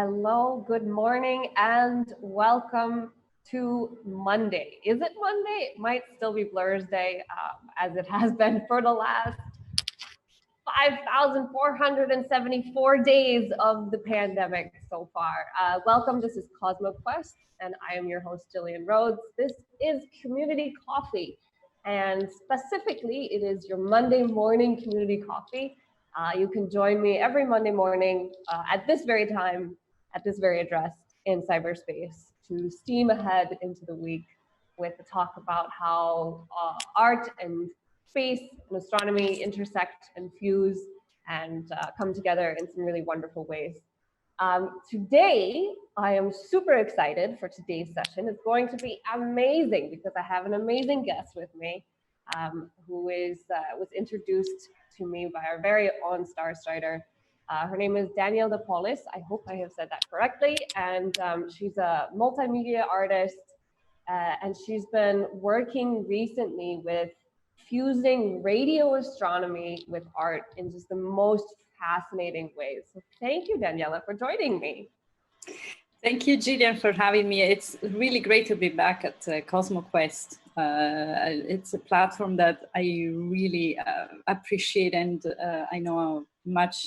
Hello, good morning, and welcome to Monday. Is it Monday? It might still be Blur's Day, as it has been for the last 5,474 days of the pandemic so far. Welcome, this is CosmoQuest, and I am your host, Gillian Rhodes. This is Community Coffee, and specifically, it is your Monday morning community coffee. You can join me every Monday morning at this very time, at this very address in cyberspace to steam ahead into the week with a talk about how art and space and astronomy intersect and fuse and come together in some really wonderful ways. Today, I am super excited for today's session. It's going to be amazing because I have an amazing guest with me who was introduced to me by our very own star strider. Her name is Daniela de Paulis. I hope I have said that correctly. And she's a multimedia artist, and she's been working recently with fusing radio astronomy with art in just the most fascinating ways. So thank you, Daniela, for joining me. Thank you, Gillian, for having me. It's really great to be back at CosmoQuest. It's a platform that I really appreciate, and I know how much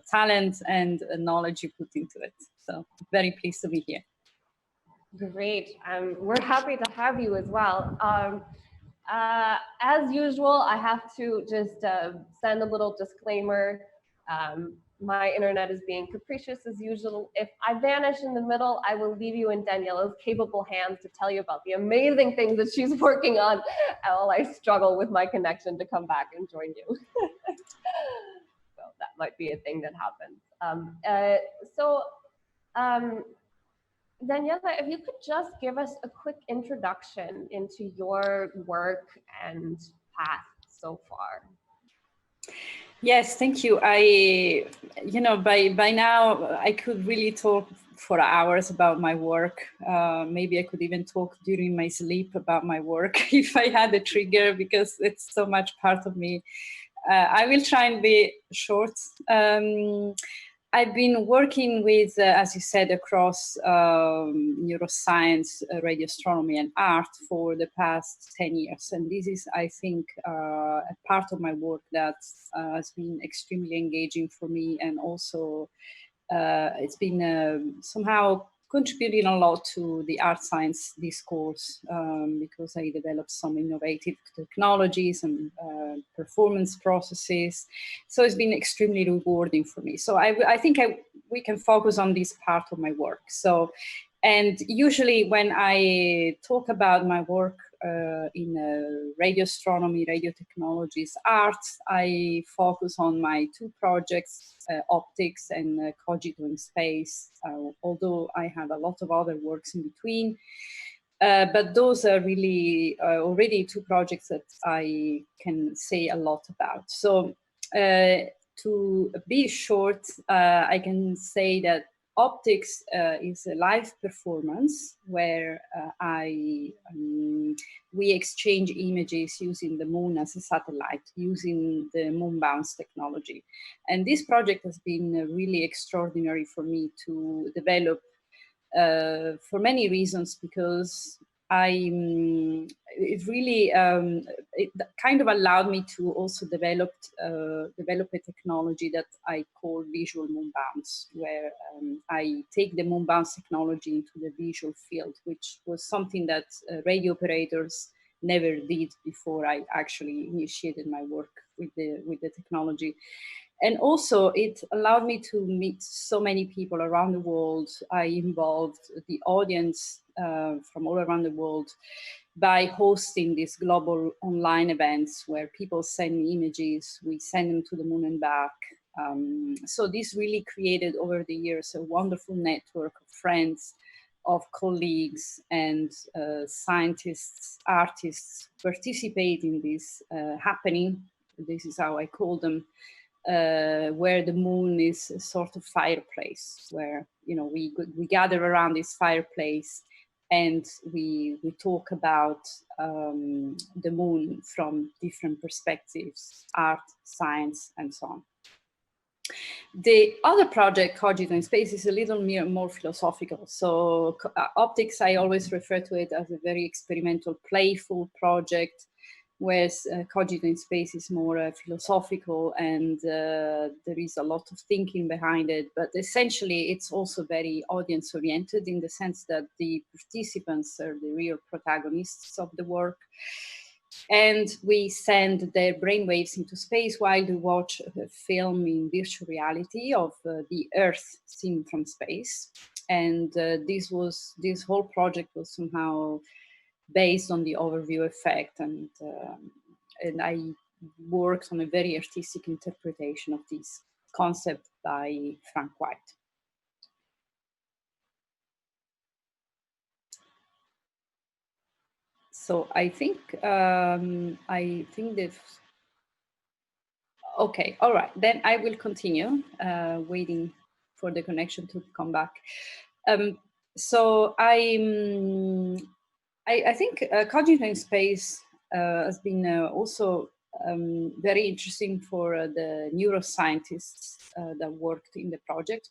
talent and knowledge you put into it. So very pleased to be here. Great. We're happy to have you as well. As usual, I have to just send a little disclaimer. My internet is being capricious as usual. If I vanish in the middle, I will leave you in Daniela's capable hands to tell you about the amazing things that she's working on while I struggle with my connection to come back and join you. So that might be a thing that happens. Daniela, if you could just give us a quick introduction into your work and path so far. Yes, thank you. By now I could really talk for hours about my work. Maybe I could even talk during my sleep about my work if I had a trigger, because it's so much part of me. I will try and be short. I've been working with, as you said, across neuroscience, radio astronomy, and art for the past 10 years. And this is, I think, a part of my work that has been extremely engaging for me. And also, it's been somehow contributing a lot to the art science discourse, because I developed some innovative technologies and performance processes. So it's been extremely rewarding for me. So I think we can focus on this part of my work. So, and usually when I talk about my work in radio astronomy, radio technologies, art, I focus on my two projects, optics and Cogito in space, although I have a lot of other works in between. But those are really already two projects that I can say a lot about. So to be short, I can say that optics is a live performance where we exchange images using the moon as a satellite, using the moon bounce technology. And this project has been really extraordinary for me to develop for many reasons, because it kind of allowed me to also develop a technology that I call visual moon bounce, where I take the moon bounce technology into the visual field, which was something that radio operators never did before I actually initiated my work with the technology. And also, it allowed me to meet so many people around the world. I involved the audience from all around the world by hosting these global online events where people send me images, we send them to the moon and back. So this really created over the years a wonderful network of friends, of colleagues and scientists, artists participate in this happening. This is how I call them. Where the moon is a sort of fireplace, where we gather around this fireplace and we talk about the moon from different perspectives, art, science, and so on. The other project, Cogito in Space, is a little more philosophical. So optics, I always refer to it as a very experimental, playful project, whereas Cogito in Space is more philosophical, and there is a lot of thinking behind it. But essentially, it's also very audience-oriented in the sense that the participants are the real protagonists of the work. And we send their brainwaves into space while they watch a film in virtual reality of the Earth seen from space. And this whole project was somehow based on the overview effect, and I worked on a very artistic interpretation of this concept by Frank White. So I think they've. Okay, all right. Then I will continue waiting for the connection to come back. So I think Cogito in Space has been also very interesting for the neuroscientists that worked in the project.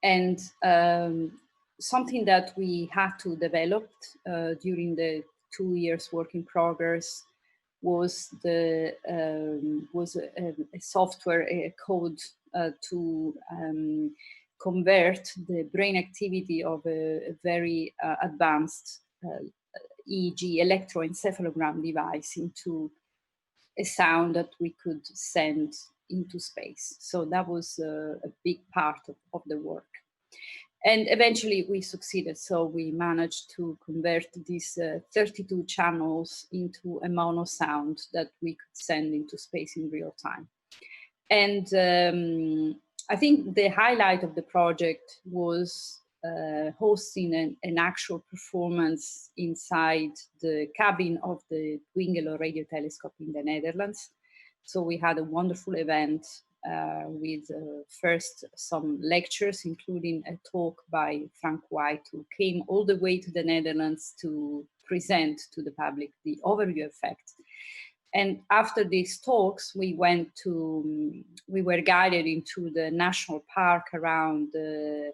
And something that we had to develop during the 2 years work in progress was a software, a code to convert the brain activity of a very advanced EEG, electroencephalogram device, into a sound that we could send into space. So that was a big part of the work. And eventually we succeeded. So we managed to convert these 32 channels into a mono sound that we could send into space in real time. And I think the highlight of the project was hosting an actual performance inside the cabin of the Dwingelo radio telescope in the Netherlands. So we had a wonderful event with first some lectures, including a talk by Frank White, who came all the way to the Netherlands to present to the public the overview effect. And after these talks, we were guided into the national park around the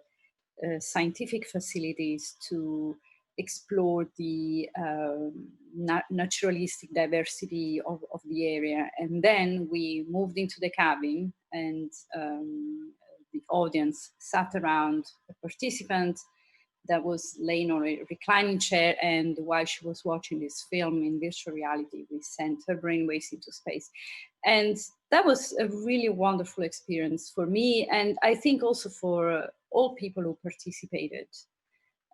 scientific facilities to explore the naturalistic diversity of the area. And then we moved into the cabin, and the audience sat around a participant that was laying on a reclining chair, and while she was watching this film in virtual reality, we sent her brainwaves into space. And that was a really wonderful experience for me, and I think also for all people who participated.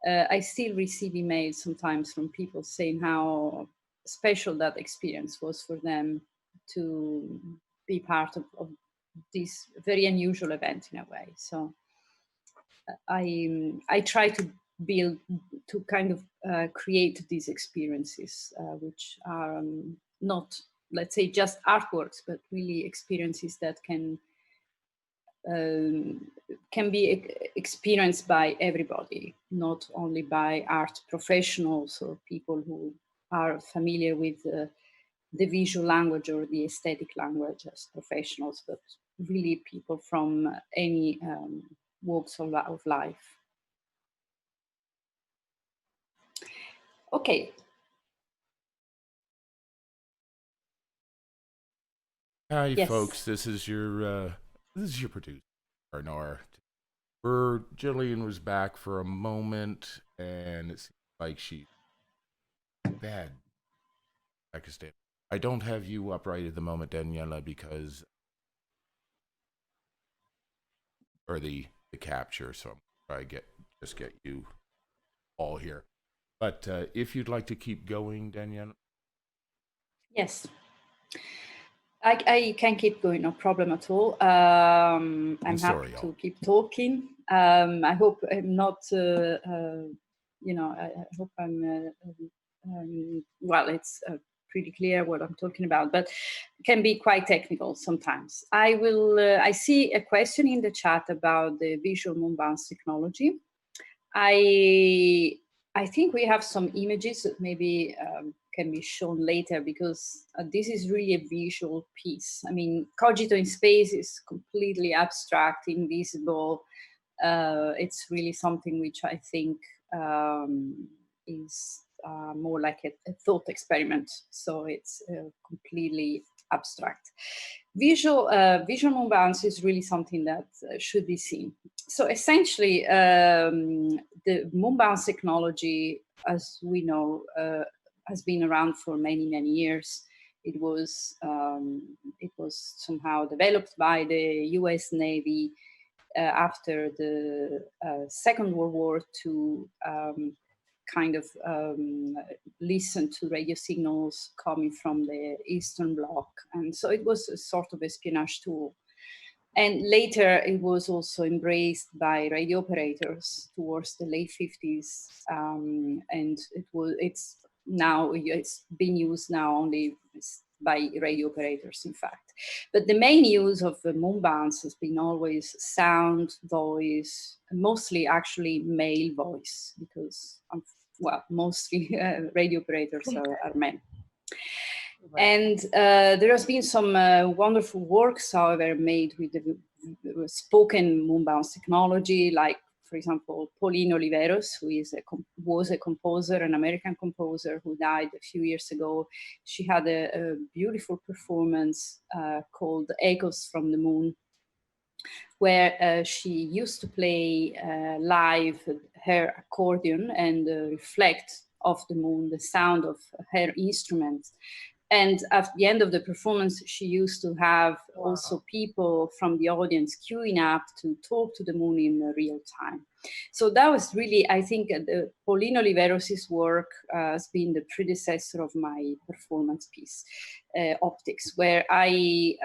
I still receive emails sometimes from people saying how special that experience was for them to be part of this very unusual event in a way. So I try to kind of create these experiences, which are not, let's say, just artworks, but really experiences that can be experienced by everybody, not only by art professionals or people who are familiar with the visual language or the aesthetic language as professionals, but really people from any walks of life. Okay. Hi, yes, folks. This is your producer, Arnor. Gillian was back for a moment, and it seems like she's bad. Pakistan. I don't have you up right at the moment, Daniela, because or the capture, so I'm trying to just get you all here. But if you'd like to keep going, Daniela. Yes. I can keep going, no problem at all. I'm happy to keep talking. I hope I'm not, I hope I'm, well, it's pretty clear what I'm talking about, but it can be quite technical sometimes. I see a question in the chat about the visual moonbounce technology. I think we have some images that maybe can be shown later, because this is really a visual piece. I mean, Cogito in space is completely abstract, invisible. It's really something which I think is more like a thought experiment. So it's completely abstract. Visual moon bounce is really something that should be seen. So essentially, the moon bounce technology, as we know, has been around for many, many years. It was somehow developed by the U.S. Navy after the Second World War to kind of listen to radio signals coming from the Eastern Bloc. And so it was a sort of espionage tool. And later it was also embraced by radio operators towards the late 50s. And it's been used now only by radio operators, in fact. But the main use of the moon bounce has been always sound, voice, mostly actually male voice, because, mostly radio operators are men. Right. And there has been some wonderful works, however, made with the spoken moon bounce technology, like, for example, Pauline Oliveros, who was a composer, an American composer who died a few years ago. She had a beautiful performance called Echoes from the Moon, where she used to play live her accordion and reflect off the moon the sound of her instruments. And at the end of the performance, she used to have also people from the audience queuing up to talk to the moon in real time. So that was really, I think, Pauline Oliveros' work has been the predecessor of my performance piece, Optics, where I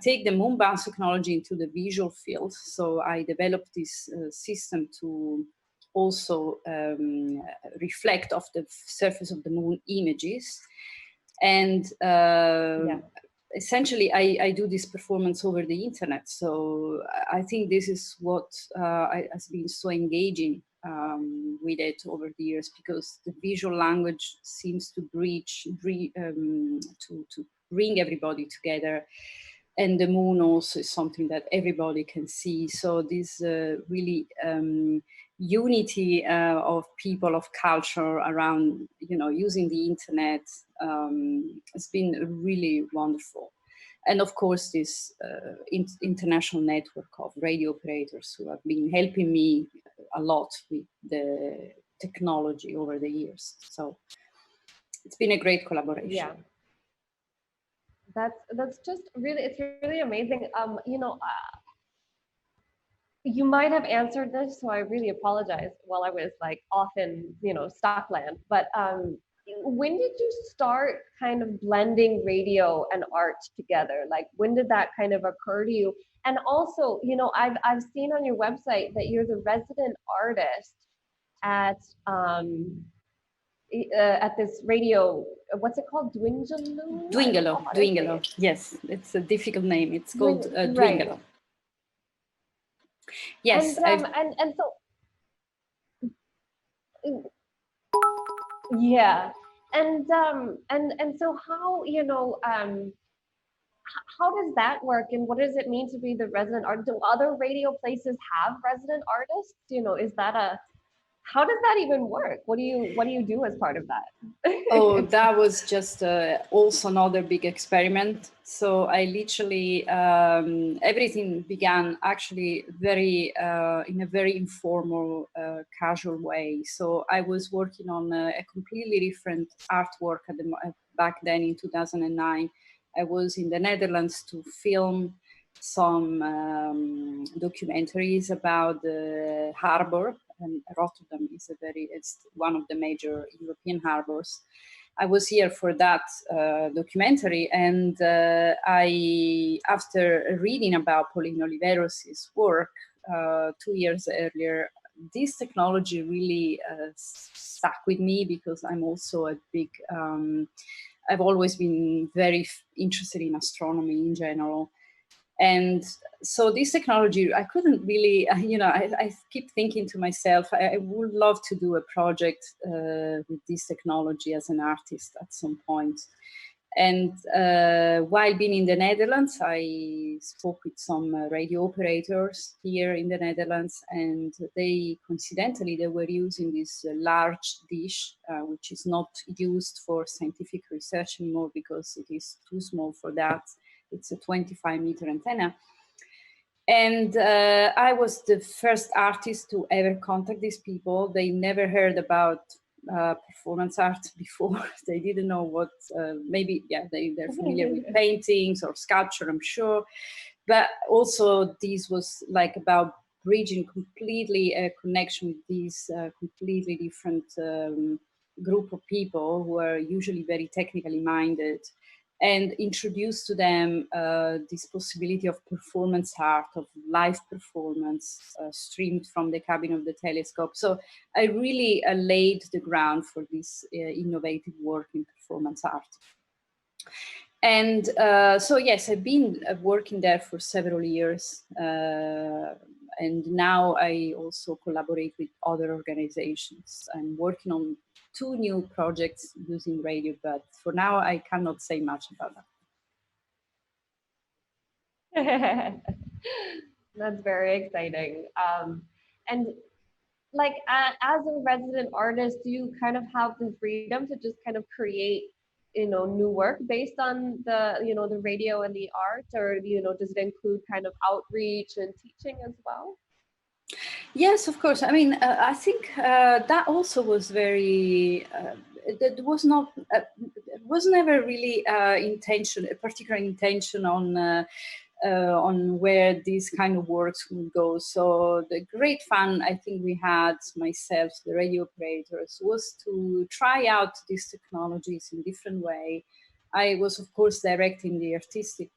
take the moon bounce technology into the visual field. So I developed this system to also reflect off the surface of the moon images. And essentially, I do this performance over the internet. So I think this is what has been so engaging with it over the years, because the visual language seems to to bring everybody together. And the moon also is something that everybody can see. So this really unity of people, of culture around, using the internet has been really wonderful. And of course, this international network of radio operators who have been helping me a lot with the technology over the years. So it's been a great collaboration. Yeah. That's just really, it's really amazing. You might have answered this, so I really apologize while I was like off in, Stockland. But when did you start kind of blending radio and art together? Like, when did that kind of occur to you? And also, I've seen on your website that you're the resident artist at this radio, what's it called? Dwingelo. Yes, it's a difficult name. It's called Dwingelo. Right. Yes. And so, yeah. And so how, how does that work, and what does it mean to be the resident artist? Do other radio places have resident artists? Is that how does that even work? What do you do as part of that? Oh, that was just also another big experiment. So I literally, everything began actually in a very informal, casual way. So I was working on a completely different artwork back then in 2009. I was in the Netherlands to film some documentaries about the harbor. And Rotterdam is it's one of the major European harbors. I was here for that documentary, and after reading about Pauline Oliveros' work 2 years earlier, this technology really stuck with me, because I'm also a big, I've always been very interested in astronomy in general. And so this technology, I couldn't really, I keep thinking to myself, I would love to do a project with this technology as an artist at some point. And while being in the Netherlands, I spoke with some radio operators here in the Netherlands, and coincidentally, they were using this large dish, which is not used for scientific research anymore because it is too small for that. It's a 25-meter antenna. And I was the first artist to ever contact these people. They never heard about performance art before. They didn't know what, they're familiar with paintings or sculpture, I'm sure. But also this was like about bridging completely a connection with these completely different group of people who are usually very technically minded, and introduce to them this possibility of performance art, of live performance streamed from the cabin of the telescope. So I really laid the ground for this innovative work in performance art. And so yes, I've been working there for several years. And now I also collaborate with other organizations. I'm working on 2 new projects using radio, but for now I cannot say much about that. That's very exciting. And like as a resident artist, do you kind of have the freedom to just kind of create, new work based on the, the radio and the art, or, does it include kind of outreach and teaching as well? Yes, of course. I mean, I think that also was very. That was not. Was never really a particular intention on where these kind of works would go. So the great fun I think we had, myself, the radio operators, was to try out these technologies in different way. I was, of course, directing the artistic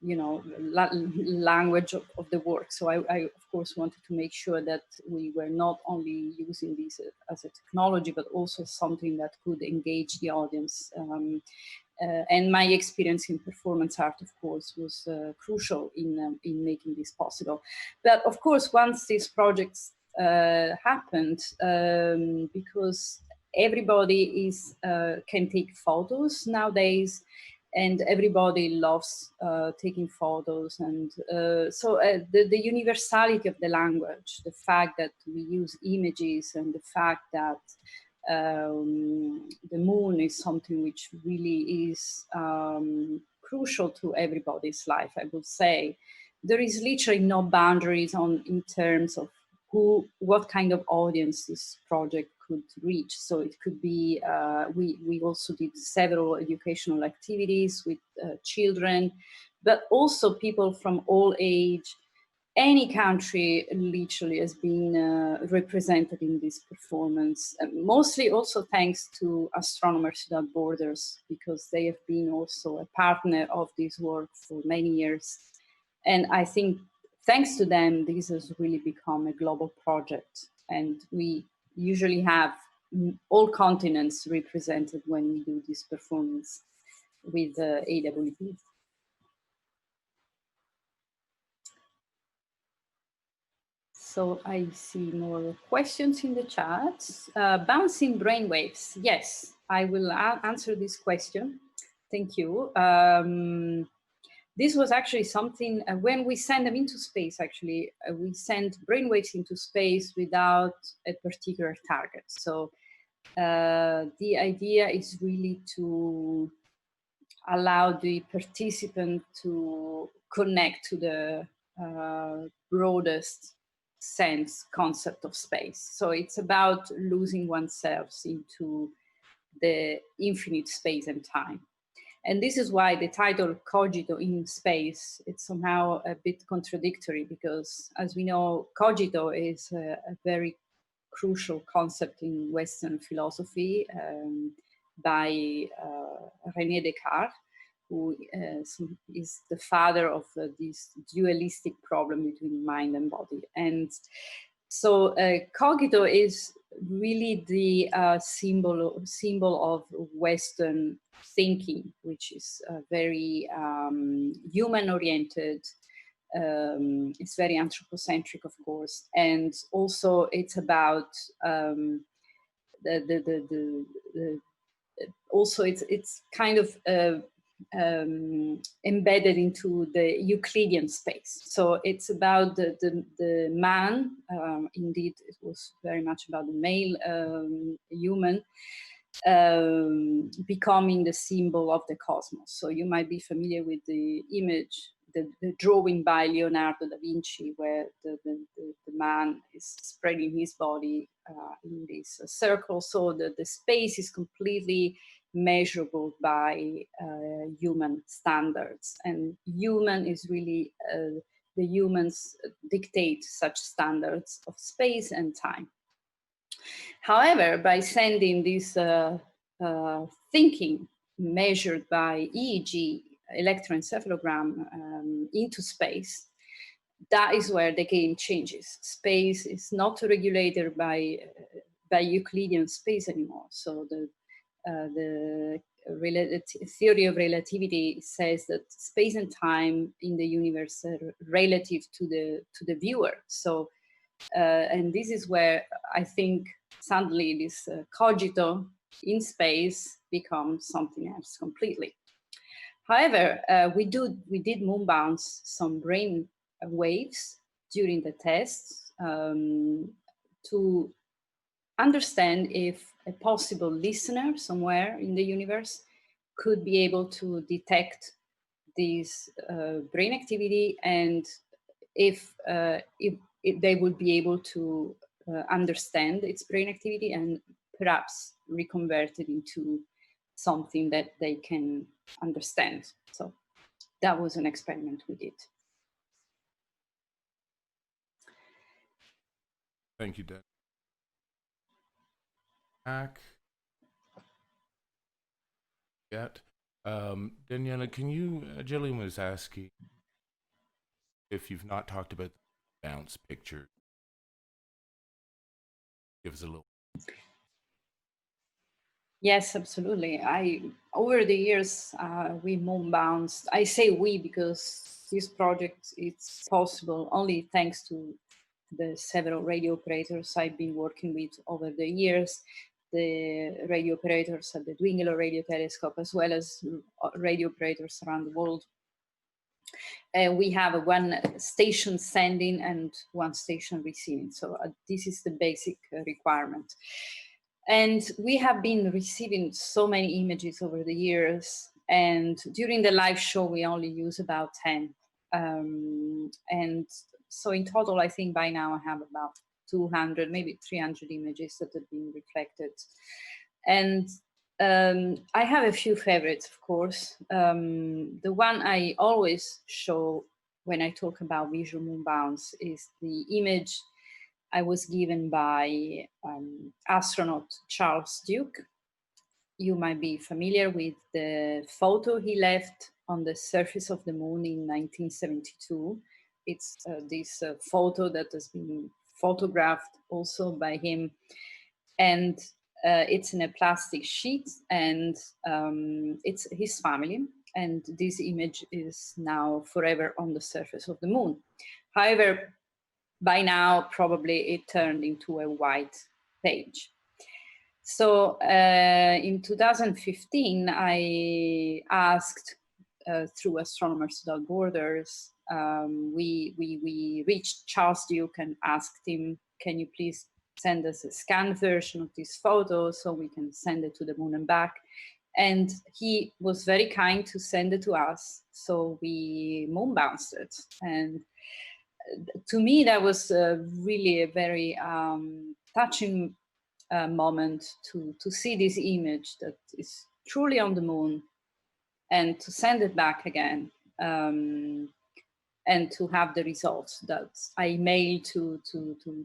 language of the work. So I, of course, wanted to make sure that we were not only using this as a technology, but also something that could engage the audience. And my experience in performance art, of course, was crucial in making this possible. But of course, once these projects happened, because everybody can take photos nowadays, and everybody loves taking photos, and so the universality of the language, the fact that we use images, and the fact that the moon is something which really is crucial to everybody's life, I would say. There is literally no boundaries in terms of what kind of audience this project could reach. So it could be, we also did several educational activities with children, but also people from all age. Any country literally has been represented in this performance, mostly also thanks to Astronomers Without Borders, because they have been also a partner of this work for many years. And I think thanks to them, this has really become a global project. And we usually have all continents represented when we do this performance with AWP. So I see more questions in the chat. Bouncing brainwaves. Yes, I will answer this question. Thank you. This was actually something, when we send them into space, actually, we send brainwaves into space without a particular target. So the idea is really to allow the participant to connect to the broadest sense concept of space. So it's about losing oneself into the infinite space and time. And this is why the title Cogito in space, it's somehow a bit contradictory, because as we know, cogito is a very crucial concept in Western philosophy by René Descartes, who is the father of this dualistic problem between mind and body. And So Cogito is really the symbol of Western thinking, which is very human-oriented. It's very anthropocentric, of course, and also it's about also it's kind of embedded into the Euclidean space. So it's about the man. Indeed, it was very much about the male human becoming the symbol of the cosmos. So you might be familiar with the image, the drawing by Leonardo da Vinci, where the man is spreading his body in this circle. So the space is completely measurable by human standards, and human is really the humans dictate such standards of space and time. However, by sending this thinking measured by EEG, electroencephalogram, into space, that is where the game changes. Space is not regulated by Euclidean space anymore. So the theory of relativity says that space and time in the universe are relative to the viewer. So, and this is where I think suddenly this cogito in space becomes something else completely. However, we did moon bounce some brain waves during the tests to understand if a possible listener somewhere in the universe could be able to detect this brain activity, and if they would be able to understand its brain activity and perhaps reconvert it into something that they can understand. So that was an experiment we did. Thank you, Dan. Back yet. Daniela, can you, Gillian was asking if you've not talked about the bounce picture. Give us a little. Yes, absolutely. Over the years, we moon bounced. I say we because this project is possible only thanks to the several radio operators I've been working with over the years, the radio operators at the Dwingelo Radio Telescope, as well as radio operators around the world. We have one station sending and one station receiving. So this is the basic requirement. And we have been receiving so many images over the years. And during the live show, we only use about 10. And so in total, I think by now I have about 200, maybe 300 images that have been reflected. And I have a few favorites, of course. The one I always show when I talk about visual moon bounce is the image I was given by astronaut Charles Duke. You might be familiar with the photo he left on the surface of the moon in 1972. It's this photo that has been photographed also by him. And it's in a plastic sheet, and it's his family. And this image is now forever on the surface of the moon. However, by now, probably it turned into a white page. So in 2015, I asked through Astronomers Without Borders, we reached Charles Duke and asked him, can you please send us a scanned version of this photo so we can send it to the moon and back? And he was very kind to send it to us. So we moon bounced it. And to me, that was really a very touching moment to see this image that is truly on the moon and to send it back again and to have the results that I mailed to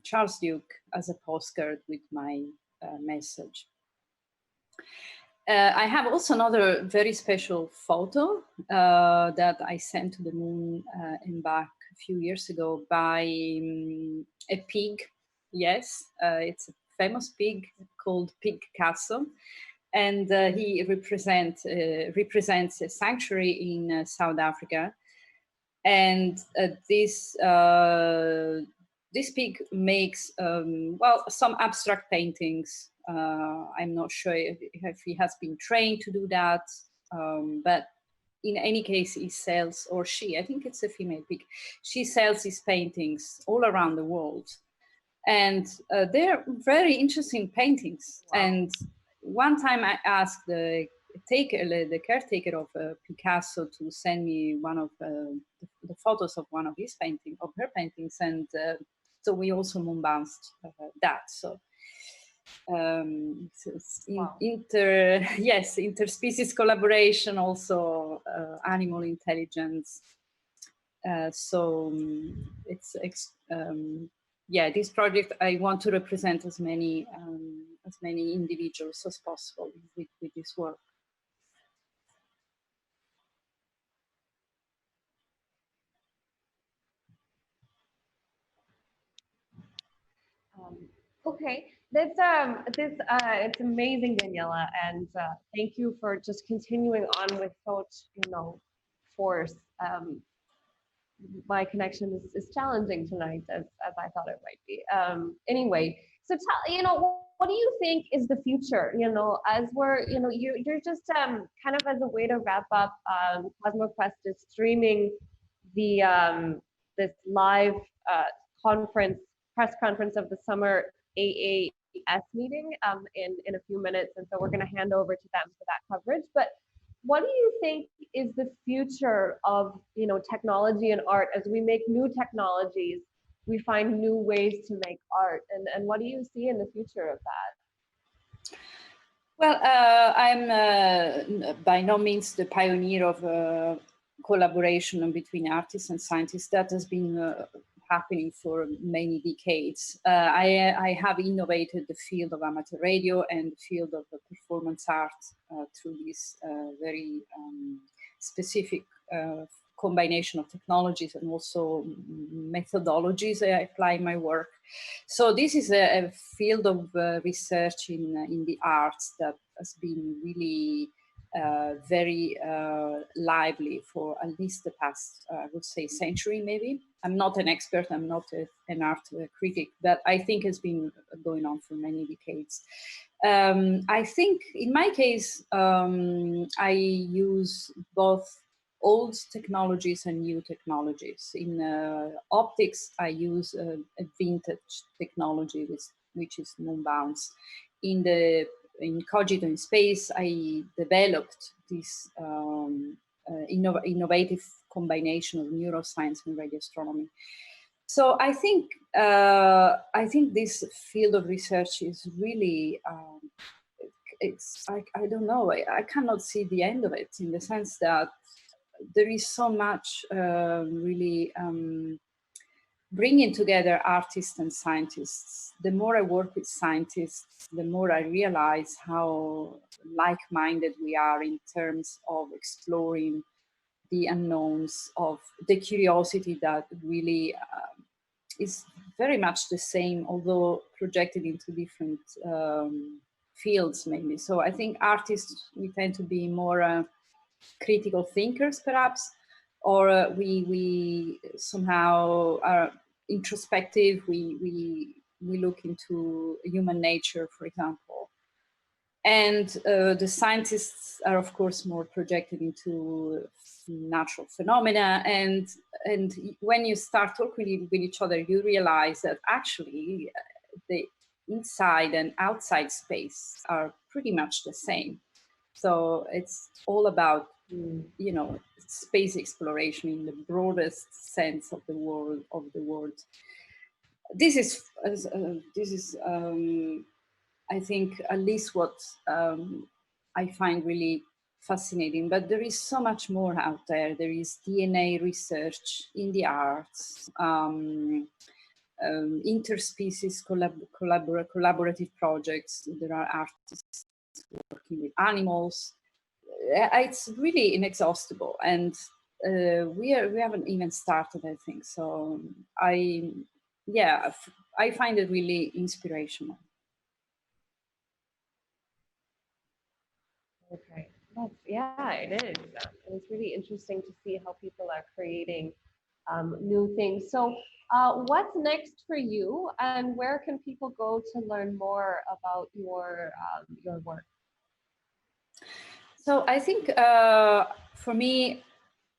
Charles Duke as a postcard with my message. I have also another very special photo that I sent to the moon and back a few years ago by a pig Yes, it's a famous pig called Picasso, and he represents a sanctuary in South Africa. And this pig makes well, some abstract paintings. I'm not sure if he has been trained to do that, but in any case, he sells, or she, I think it's a female pig, she sells his paintings all around the world. And they're very interesting paintings. Wow. And one time I asked the caretaker of Picasso to send me one of the photos of one of his her paintings, and so we also moon bounced that. So wow. Interspecies collaboration, also animal intelligence. Yeah, this project, I want to represent as many individuals as possible with this work. Okay, it's amazing, Daniela, and thank you for just continuing on with such, force. My connection is challenging tonight, as I thought it might be. Anyway, so what do you think is the future? As we're, you're just kind of as a way to wrap up. CosmoQuest is streaming the this live press conference of the summer AAS meeting in a few minutes, and so we're going to hand over to them for that coverage. But what do you think is the future of technology and art as we make new technologies? We find new ways to make art, and what do you see in the future of that? Well, I'm by no means the pioneer of collaboration between artists and scientists. That has been happening for many decades. I have innovated the field of amateur radio and the field of performance art through this very specific combination of technologies and also methodologies I apply in my work. So this is a field of research in the arts that has been really very lively for at least the past, I would say, century maybe. I'm not an expert, I'm not an art critic, but I think it's been going on for many decades. I think in my case, I use both old technologies and new technologies. In optics, I use a vintage technology, which is moon bounce. In Cogito in space, I developed this innovative combination of neuroscience and radio astronomy. So I think this field of research is really I don't know, I cannot see the end of it, in the sense that there is so much really bringing together artists and scientists. The more I work with scientists, the more I realize how like-minded we are in terms of exploring the unknowns, of the curiosity that really is very much the same, although projected into different fields maybe. So I think artists, we tend to be more critical thinkers perhaps, or we somehow are introspective. We look into human nature, for example. And the scientists are, of course, more projected into natural phenomena. And when you start talking with each other, you realize that actually the inside and outside space are pretty much the same. So it's all about, space exploration in the broadest sense of the word. This is I think at least what I find really fascinating. But there is so much more out there. There is DNA research in the arts, interspecies collaborative projects. There are artists working with animals. It's really inexhaustible, and we haven't even started, I think. So yeah, I find it really inspirational. Okay. Yeah, it is. And it's really interesting to see how people are creating new things. So, what's next for you, and where can people go to learn more about your work? So I think for me,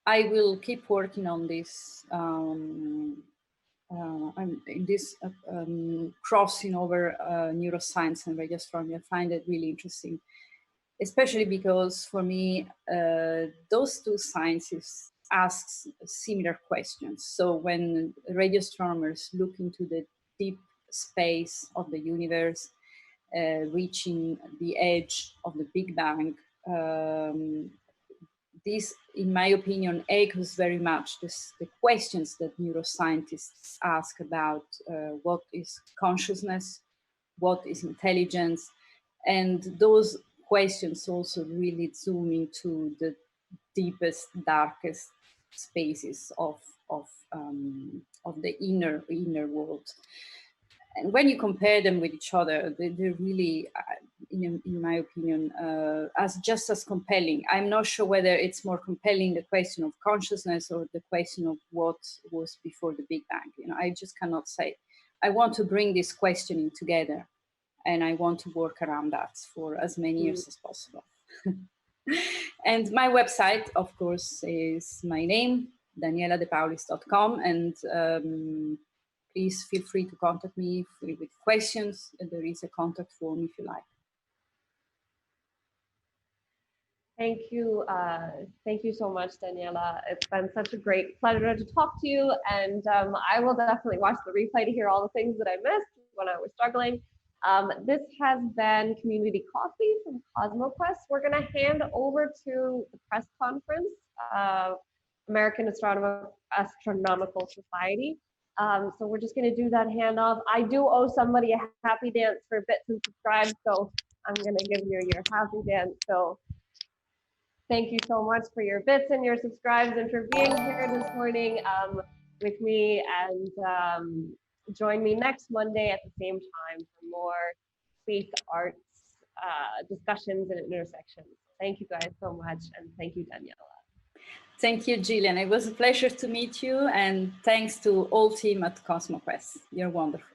I will keep working on this. I'm in this crossing over neuroscience and radioastronomy. I find it really interesting, especially because for me, those two sciences ask similar questions. So when radio astronomers look into the deep space of the universe, reaching the edge of the Big Bang, this, in my opinion, echoes very much the questions that neuroscientists ask about what is consciousness, what is intelligence, and those questions also really zoom into the deepest, darkest spaces of the inner world. And when you compare them with each other, they're really, in my opinion, as just as compelling. I'm not sure whether it's more compelling the question of consciousness or the question of what was before the Big Bang. You know, I just cannot say. I want to bring this questioning together, and I want to work around that for as many years as possible. And my website, of course, is my name, danieladepaulis.com, and please feel free to contact me with questions. There is a contact form if you like. Thank you. Thank you so much, Daniela. It's been such a great pleasure to talk to you. And I will definitely watch the replay to hear all the things that I missed when I was struggling. This has been Community Coffee from CosmoQuest. We're going to hand over to the press conference, American Astronomical Society. So we're just going to do that handoff. I do owe somebody a happy dance for bits and subscribes, so I'm going to give you your happy dance. So thank you so much for your bits and your subscribes and for being here this morning with me. And join me next Monday at the same time for more space arts discussions and intersections. Thank you guys so much. And thank you, Daniela. Thank you, Gillian. It was a pleasure to meet you. And thanks to all team at CosmoQuest. You're wonderful.